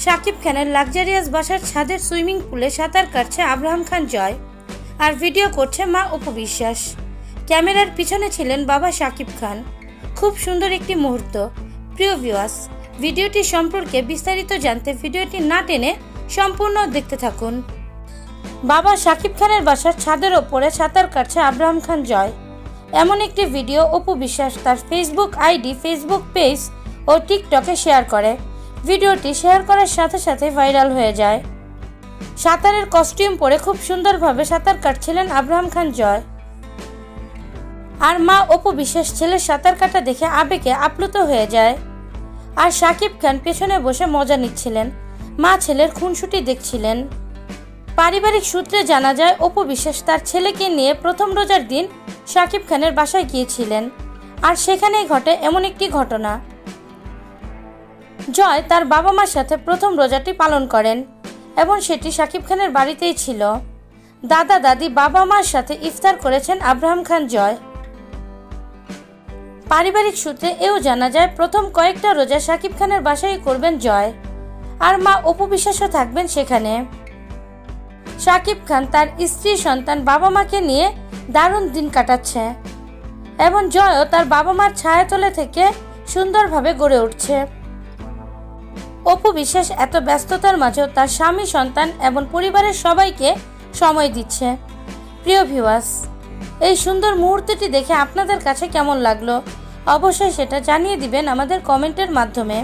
শাকিব খানের লাক্সারিয়াস বাসার ছাদের সুইমিং পুলে সাঁতার কাটছে আব্রাহাম খান জয় আর ভিডিও করছে মা অপু বিশ্বাস। ক্যামেরার পিছনে ছিলেন বাবা শাকিব খান। খুব সুন্দর একটি মুহূর্ত। প্রিয় ভিউয়ার্স, ভিডিওটি সম্পর্কে বিস্তারিত জানতে ভিডিওটি না টেনে সম্পূর্ণ দেখতে থাকুন। বাবা শাকিব খানের বাসার ছাদের ওপরে সাঁতার কাটছে আব্রাহাম খান জয়, এমন একটি ভিডিও অপু বিশ্বাস তার ফেসবুক আইডি, ফেসবুক পেজ ও টিকটকে শেয়ার করে। ভিডিওটি শেয়ার করার সাথে সাথে ভাইরাল হয়ে যায়। সাঁতারের কস্টিউম পরে খুব সুন্দরভাবে সাঁতার কাটছিলেন আব্রাহাম খান জয়। আর মা অপু বিশ্বাস ছেলের সাঁতার কাটা দেখে আবেগে আপ্লুত হয়ে যায়। আর শাকিব খান পেছনে বসে মজা নিচ্ছিলেন, মা ছেলের খুনসুটি দেখছিলেন। পারিবারিক সূত্রে জানা যায় অপু বিশ্বাস তার ছেলেকে নিয়ে প্রথম রোজার দিন শাকিব খানের বাসায় গিয়েছিলেন। আর সেখানেই ঘটে এমন একটি ঘটনা। জয় তার বাবা মার সাথে প্রথম রোজাটি পালন করেন এবং সেটি শাকিব খানের বাড়িতেই ছিল। দাদা দাদি বাবা মার সাথে ইফতার করেছেন আব্রাহাম খান জয়। পারিবারিক সূত্রে এও জানা যায় প্রথম কয়েকটা রোজা শাকিব খানের বাসায় করবেন জয়, আর মা অপু বিশ্বাসও থাকবেন সেখানে। শাকিব খান তার স্ত্রী, সন্তান, বাবা মাকে নিয়ে দারুণ দিন কাটাচ্ছে এবং জয়ও তার বাবা মার ছায়াতলে থেকে সুন্দরভাবে গড়ে উঠছে। অপু বিশ্বাস এত ব্যস্ততার মাঝেও তার স্বামী, সন্তান এবং পরিবারের সবাইকে সময় দিচ্ছে। প্রিয় ভিউয়ার্স, এই সুন্দর মুহূর্তটি দেখে আপনাদের কাছে কেমন লাগলো অবশ্যই সেটা জানিয়ে দিবেন আমাদের কমেন্টের মাধ্যমে।